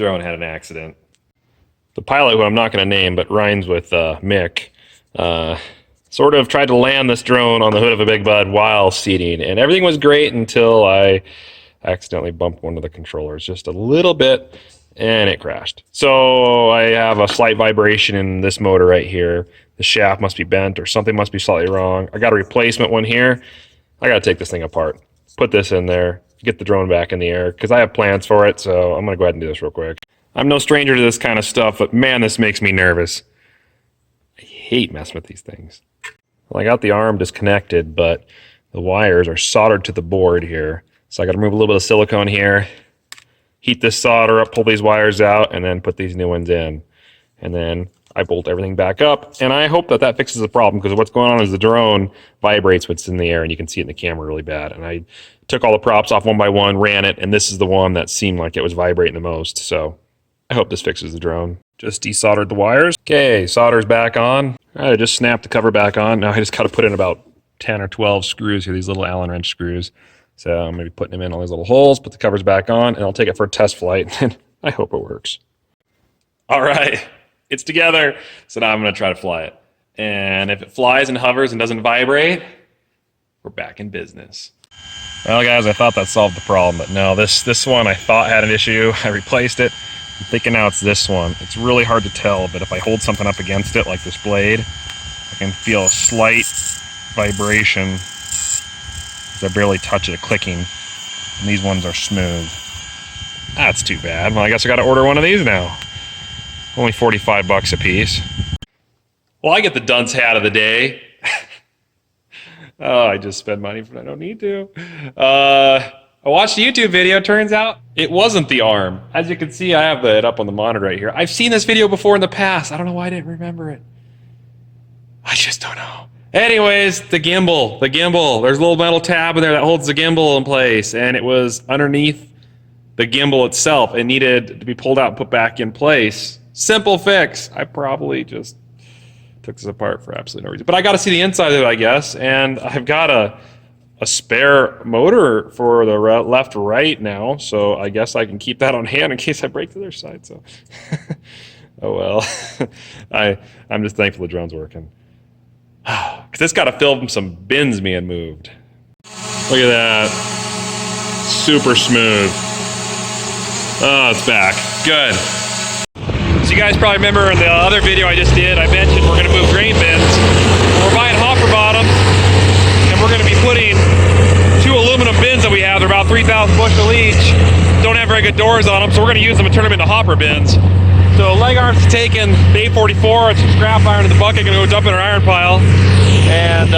drone had an accident. The pilot, who I'm not going to name, but rhymes with Mick, sort of tried to land this drone on the hood of a Big Bud while seating, and everything was great until I accidentally bumped one of the controllers just a little bit, and it crashed. So I have a slight vibration in this motor right here. The shaft must be bent or something must be slightly wrong. I got a replacement one here. I got to take this thing apart, put this in there, get the drone back in the air, because I have plans for it, so I'm going to go ahead and do this real quick. I'm no stranger to this kind of stuff, but man, this makes me nervous. I hate messing with these things. Well, I got the arm disconnected, but the wires are soldered to the board here. So I got to remove a little bit of silicone here, heat this solder up, pull these wires out, and then put these new ones in. And then I bolt everything back up, and I hope that that fixes the problem, because what's going on is the drone vibrates when it's in the air, and you can see it in the camera really bad. And I took all the props off one by one, ran it, and this is the one that seemed like it was vibrating the most. So I hope this fixes the drone. Just desoldered the wires. Okay, solder's back on. All right, I just snapped the cover back on. Now I just got to put in about 10 or 12 screws here, these little Allen wrench screws. So I'm going to be putting them in all these little holes, put the covers back on, and I'll take it for a test flight, and I hope it works. All right, it's together. So now I'm going to try to fly it. And if it flies and hovers and doesn't vibrate, we're back in business. Well, guys, I thought that solved the problem, but no, this one I thought had an issue. I replaced it. I'm thinking now it's this one. It's really hard to tell, but if I hold something up against it, like this blade, I can feel a slight vibration. I barely touch it, clicking, and these ones are smooth. That's too bad. Well, I guess I got to order one of these now. Only 45 bucks a piece. Well, I get the dunce hat of the day. Oh, I just spend money when I don't need to. I watched a YouTube video. Turns out it wasn't the arm. As you can see, I have it up on the monitor right here. I've seen this video before in the past. I don't know why I didn't remember it. I just don't know. Anyways, the gimbal. There's a little metal tab in there that holds the gimbal in place, and it was underneath the gimbal itself. It needed to be pulled out and put back in place. Simple fix. I probably just took this apart for absolutely no reason. But I got to see the inside of it, I guess, and I've got a spare motor for the left-right now, so I guess I can keep that on hand in case I break the other side. So, oh well. I'm just thankful the drone's working. Because it's got to fill some bins being moved. Look at that. Super smooth. Oh, it's back. Good. So you guys probably remember in the other video I just did, I mentioned we're going to move grain bins. We're buying hopper bottoms, and we're going to be putting 2 aluminum bins that we have. They're about 3,000 bushel each. Don't have very good doors on them, so we're going to use them and turn them into hopper bins. So leg arms taken, Bay 44, it's some scrap iron in the bucket, gonna go dump in our iron pile. And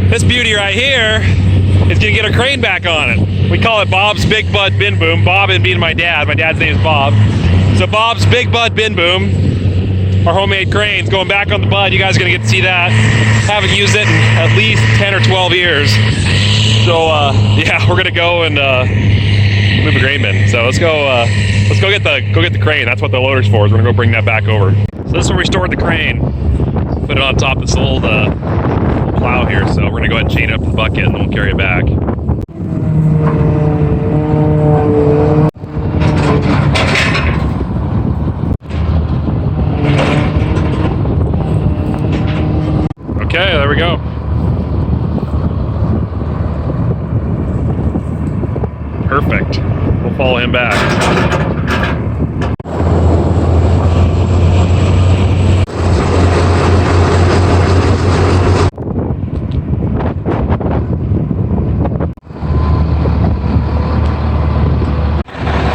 this beauty right here is gonna get a crane back on it. We call it Bob's Big Bud Bin Boom. Bob and being my dad. My dad's name is Bob. So Bob's Big Bud Bin Boom, our homemade crane's going back on the Bud. You guys are gonna get to see that. Haven't used it in at least 10 or 12 years. So yeah, we're gonna go and move a grain bin. So let's go get the crane. That's what the loader's for. Is we're gonna go bring that back over. So this is where we stored the crane. Put it on top of this old plow here. So we're gonna go ahead and chain it up to the bucket, and then we'll carry it back. Okay, there we go. Perfect. We'll follow him back.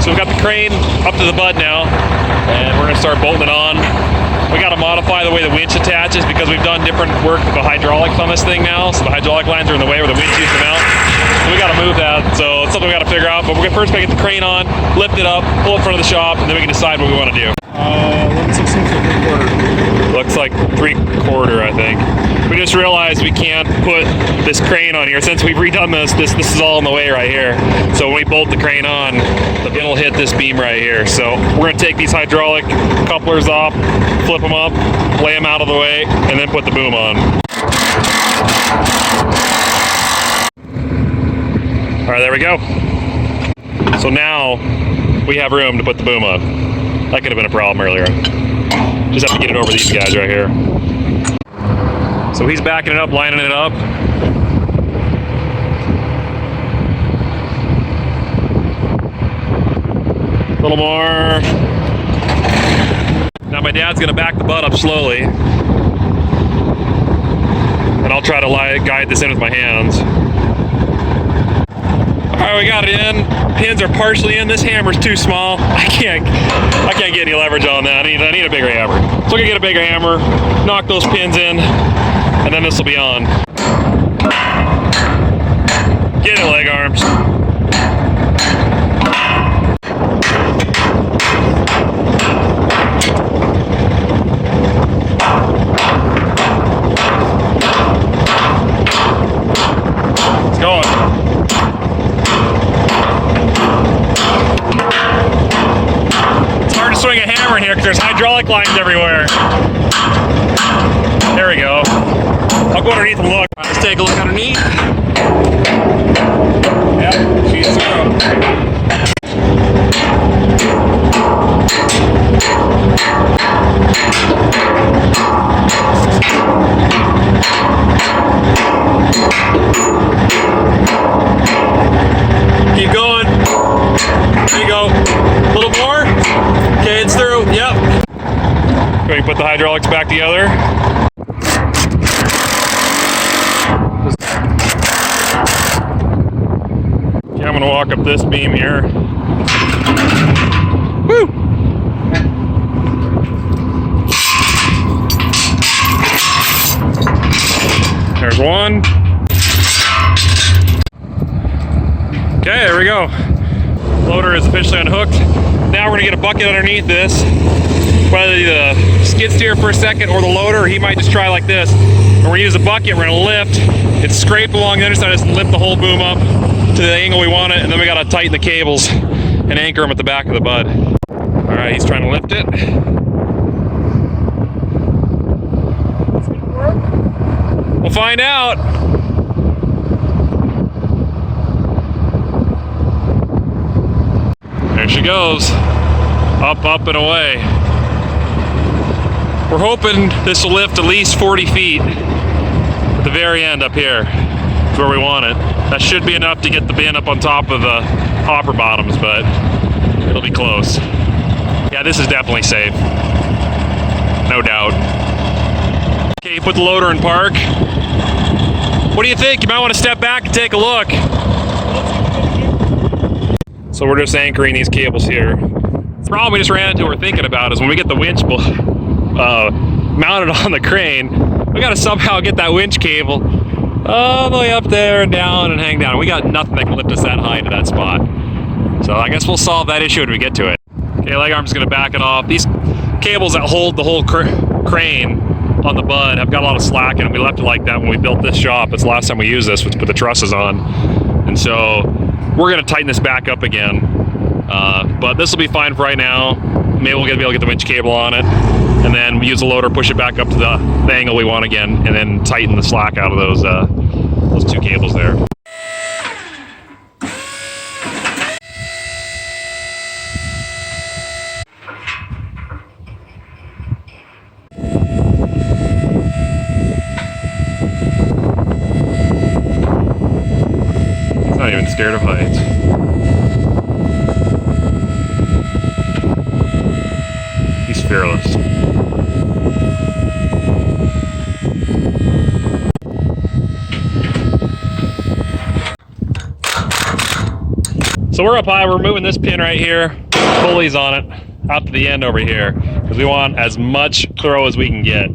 So we've got the crane up to the Bud now, and we're going to start bolting it on. We got to modify the way the winch attaches because we've done different work with the hydraulics on this thing now. So the hydraulic lines are in the way where the winch used to mount. So we got to move that. So it's something we got to figure out. But we're first going to get the crane on, lift it up, pull it in front of the shop, and then we can decide what we want to do. Looks like 3/4, I think. We just realized we can't put this crane on here. Since we've redone this is all in the way right here. So when we bolt the crane on, it'll hit this beam right here. So we're gonna take these hydraulic couplers off, flip them up, lay them out of the way, and then put the boom on. All right, there we go. So now we have room to put the boom on. That could have been a problem earlier. Just have to get it over these guys right here. So he's backing it up, lining it up. A little more. Now my dad's gonna back the butt up slowly. And I'll try to guide this in with my hands. All right, we got it in. Pins are partially in. This hammer's too small. I can't get any leverage on that. I need a bigger hammer. So I'm gonna get a bigger hammer, knock those pins in, and then this will be on. Get it, leg arms. It's going. Swing a hammer in here because there's hydraulic lines everywhere. There we go. I'll go underneath and look. Let's take a look underneath. Yep, she's through. Keep going. There you go. A little more. Okay, it's through. Yep. Go ahead and put the hydraulics back together. Okay, I'm going to walk up this beam here. Woo! There's one. Okay, there we go. Loader is officially unhooked. Now we're gonna get a bucket underneath this. Whether the skid steer for a second or the loader, or he might just try like this. And we're gonna use a bucket, we're gonna lift and scrape along the underside, just lift the whole boom up to the angle we want it, and then we gotta tighten the cables and anchor them at the back of the bud. All right, he's trying to lift it. We'll find out. There she goes. Up, up, and away. We're hoping this will lift at least 40 feet at the very end up here. That's where we want it. That should be enough to get the bin up on top of the hopper bottoms, but it'll be close. Yeah, this is definitely safe. No doubt. Okay, put the loader in park. What do you think? You might want to step back and take a look. So we're just anchoring these cables here. The problem we just ran into, we're thinking about, is when we get the winch mounted on the crane, we got to somehow get that winch cable all the way up there and down and hang down. We got nothing that can lift us that high to that spot. So I guess we'll solve that issue when we get to it. Okay, leg arm's gonna back it off. These cables that hold the whole crane on the bud have got a lot of slack in it. We left it like that when we built this shop. It's the last time we used this, was to put the trusses on. And so we're gonna tighten this back up again. But this will be fine for right now. Maybe we'll be able to get the winch cable on it, and then we use the loader, push it back up to the angle we want again, and then tighten the slack out of those two cables there. He's not even scared of heights. He's fearless. So we're up high, we're moving this pin right here, pulleys on it, out to the end over here, because we want as much throw as we can get.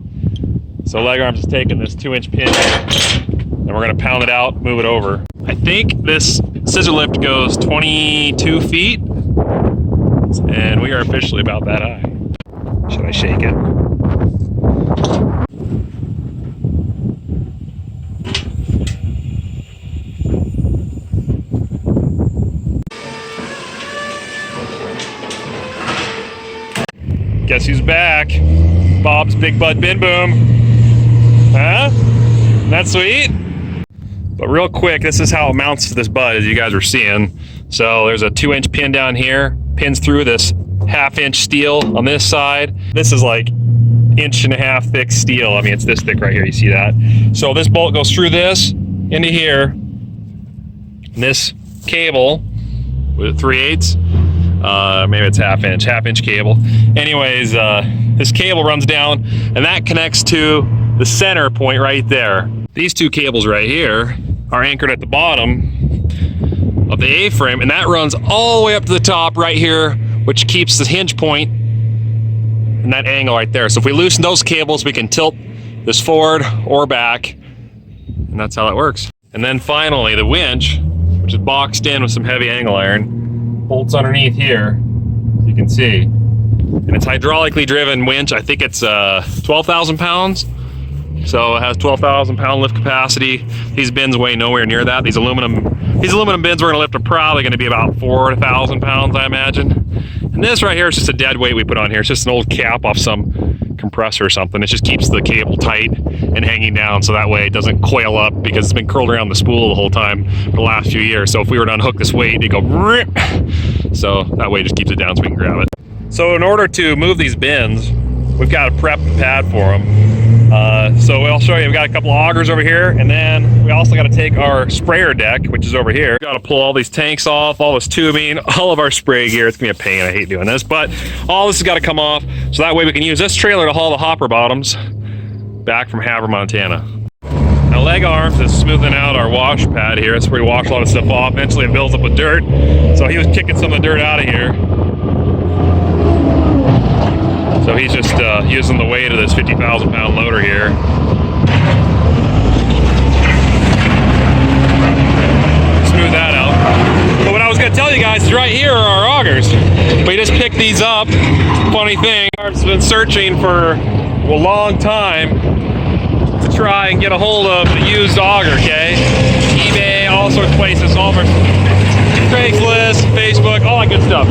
So leg arms is taking this 2-inch pin, and we're gonna pound it out, move it over. I think this scissor lift goes 22 feet, and we are officially about that high. Should I shake it? Guess who's back? Bob's Big Bud Bin Boom. Huh? Isn't that sweet? But real quick, this is how it mounts to this bud, as you guys are seeing. So there's a 2-inch pin down here, pins through this 1/2-inch steel on this side. This is like 1.5 inch thick steel. I mean, it's this thick right here, you see that? So this bolt goes through this, into here, and this cable with 3/8, maybe it's 1/2 inch cable. Anyways, this cable runs down, and that connects to the center point right there. These two cables right here are anchored at the bottom of the A-frame, and that runs all the way up to the top right here, which keeps the hinge point in that angle right there. So if we loosen those cables, we can tilt this forward or back, and that's how that works. And then finally, the winch, which is boxed in with some heavy angle iron, bolts underneath here, as you can see. And it's hydraulically driven winch. I think it's 12,000 pounds. So it has 12,000 pound lift capacity. These bins weigh nowhere near that. These aluminum bins we're gonna lift are probably gonna be about 4,000 pounds, I imagine. And this right here is just a dead weight we put on here. It's just an old cap off some compressor or something. It just keeps the cable tight and hanging down, so that way it doesn't coil up, because it's been curled around the spool the whole time for the last few years. So if we were to unhook this weight, it'd go rip. So that way it just keeps it down so we can grab it. So in order to move these bins, we've got to prep the pad for them. So I'll show you, we've got a couple of augers over here, and then we also got to take our sprayer deck, which is over here. We've got to pull all these tanks off, all this tubing, all of our spray gear. It's gonna be a pain, I hate doing this, but all this has got to come off, so that way we can use this trailer to haul the hopper bottoms back from Havre, Montana. Now leg arms is smoothing out our wash pad here. That's where we wash a lot of stuff off. Eventually it builds up with dirt, so he was kicking some of the dirt out of here. So he's just using the weight of this 50,000 pound loader here. Smooth that out. But what I was gonna tell you guys is right here are our augers. We just picked these up. Funny thing, I've been searching for a long time to try and get a hold of the used auger, okay? eBay, all sorts of places, all over Craigslist, Facebook, all that good stuff.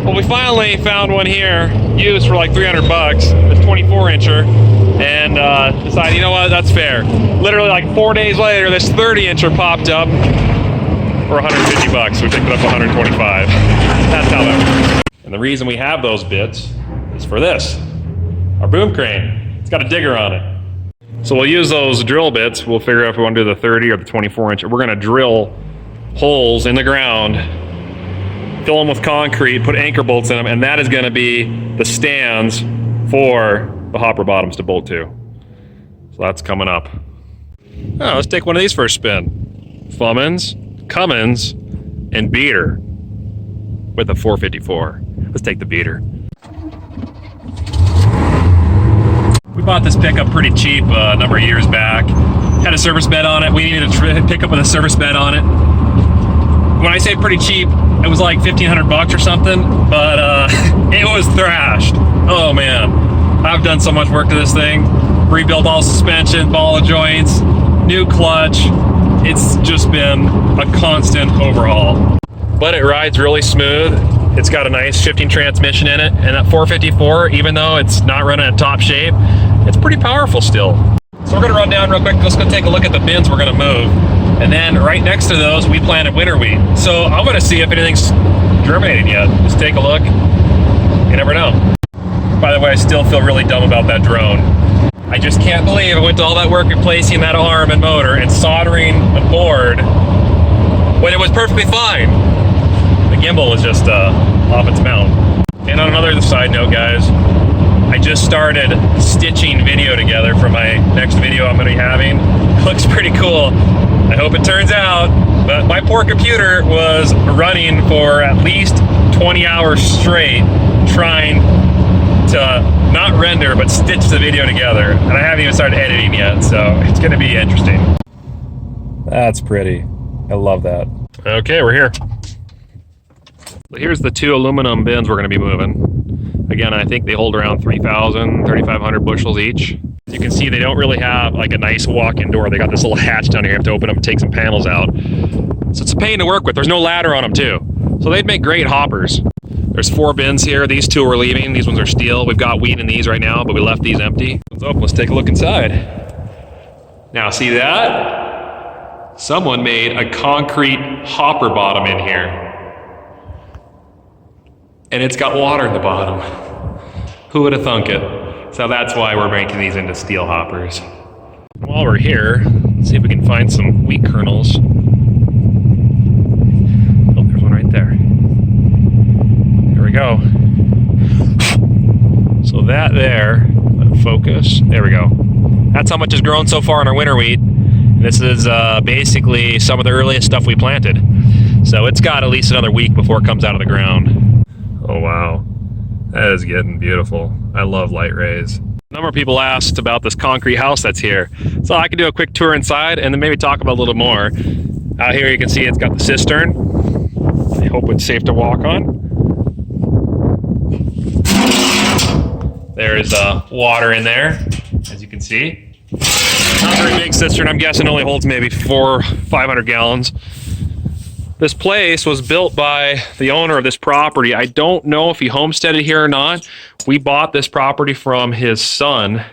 Well, we finally found one here, used for like 300 bucks, this 24-incher, and decided, you know what, that's fair. Literally like 4 days later, this 30-incher popped up for 150 bucks. We picked it up for 125. That's how that works. And the reason we have those bits is for this, our boom crane. It's got a digger on it. So we'll use those drill bits. We'll figure out if we want to do the 30 or the 24-inch. We're gonna drill holes in the ground, fill them with concrete, put anchor bolts in them, and that is going to be the stands for the hopper bottoms to bolt to. So that's coming up. Oh, let's take one of these for a spin. Fummins, Cummins, and beater with a 454. Let's take the beater. We bought this pickup pretty cheap a number of years back. Had a service bed on it. We needed a pickup with a service bed on it. When I say pretty cheap, it was like 1,500 bucks or something, but it was thrashed. Oh man, I've done so much work to this thing. Rebuilt all suspension, ball joints, new clutch. It's just been a constant overhaul. But it rides really smooth. It's got a nice shifting transmission in it, and that 454, even though it's not running at top shape, it's pretty powerful still. So we're gonna run down real quick, let's go take a look at the bins we're gonna move. And then right next to those, we planted winter wheat. So I'm gonna see if anything's germinated yet. Just take a look, you never know. By the way, I still feel really dumb about that drone. I just can't believe I went to all that work replacing that arm and motor and soldering a board when it was perfectly fine. The gimbal was just off its mount. And on another side note, guys, I just started stitching video together for my next video I'm gonna be having. It looks pretty cool. I hope it turns out, but my poor computer was running for at least 20 hours straight trying to not render, but stitch the video together. And I haven't even started editing yet, so it's gonna be interesting. That's pretty. I love that. Okay, we're here. So here's the two aluminum bins we're gonna be moving. Again, I think they hold around 3,000, 3,500 bushels each. You can see they don't really have like a nice walk-in door. They got this little hatch down here. You have to open up and take some panels out. So it's a pain to work with. There's no ladder on them too. So they'd make great hoppers. There's 4 bins here. These 2 we're leaving. These ones are steel. We've got wheat in these right now, but we left these empty. Let's open. Let's take a look inside. Now see that? Someone made a concrete hopper bottom in here. and it's got water in the bottom. Who would have thunk it? So that's why we're making these into steel hoppers. While we're here, let's see if we can find some wheat kernels. Oh, there's one right there. There we go. So that there, focus, there we go. That's how much has grown so far in our winter wheat. This is basically some of the earliest stuff we planted. So it's got at least another week before it comes out of the ground. Oh wow, that is getting beautiful. I love light rays. A number of people asked about this concrete house that's here. So I can do a quick tour inside and then maybe talk about a little more. Out here you can see it's got the cistern. I hope it's safe to walk on. There's water in there, as you can see. Not a very big cistern, I'm guessing only holds maybe 500 gallons. This place was built by the owner of this property. I don't know if he homesteaded here or not. We bought this property from his son,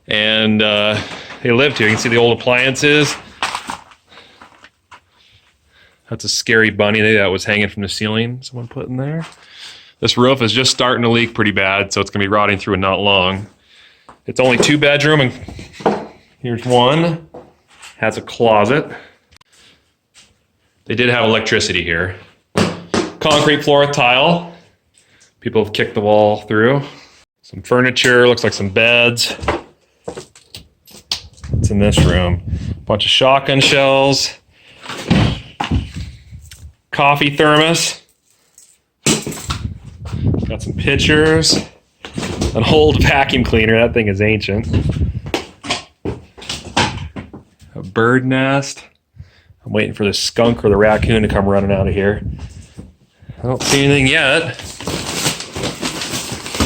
and they lived here. You can see the old appliances. That's a scary bunny that was hanging from the ceiling someone put in there. This roof is just starting to leak pretty bad, so it's gonna be rotting through in not long. It's only 2-bedroom, and here's one. Has a closet. They did have electricity here. Concrete floor with tile. People have kicked the wall through. Some furniture, looks like some beds. What's in this room? Bunch of shotgun shells. Coffee thermos. Got some pitchers. An old vacuum cleaner, that thing is ancient. A bird nest. I'm waiting for the skunk or the raccoon to come running out of here. I don't see anything yet.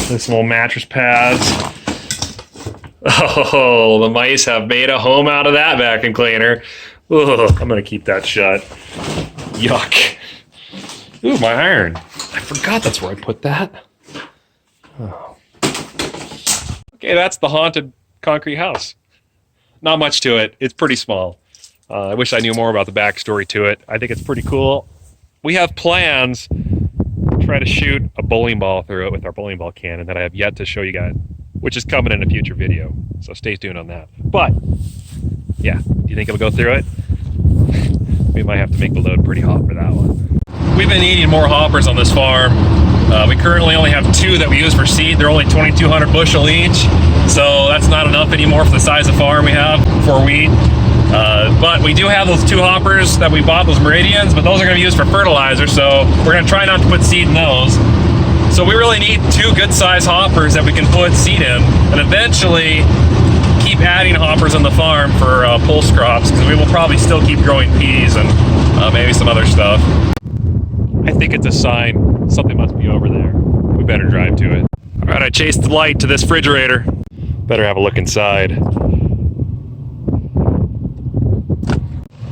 There's some old mattress pads. Oh, the mice have made a home out of that vacuum cleaner. Ugh, I'm gonna keep that shut. Yuck. Ooh, my iron. I forgot that's where I put that. Oh. Okay, that's the haunted concrete house. Not much to it. It's pretty small. I wish I knew more about the backstory to it. I think it's pretty cool. We have plans to try to shoot a bowling ball through it with our bowling ball cannon that I have yet to show you guys, which is coming in a future video. So stay tuned on that. But, yeah, do you think it'll go through it? We might have to make the load pretty hot for that one. We've been needing more hoppers on this farm. We currently only have 2 that we use for seed. They're only 2,200 bushel each. So that's not enough anymore for the size of farm we have for wheat. But we do have those 2 hoppers that we bought, those Meridians, but those are going to be used for fertilizer, so we're going to try not to put seed in those. So we really need 2 good size hoppers that we can put seed in, and eventually keep adding hoppers on the farm for pulse crops, because we will probably still keep growing peas and maybe some other stuff. I think it's a sign something must be over there. We better drive to it. All right, I chased the light to this refrigerator. Better have a look inside.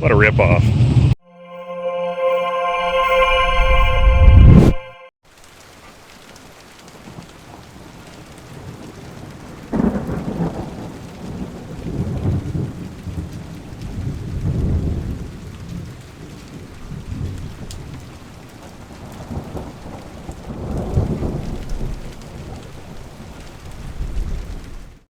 What a ripoff.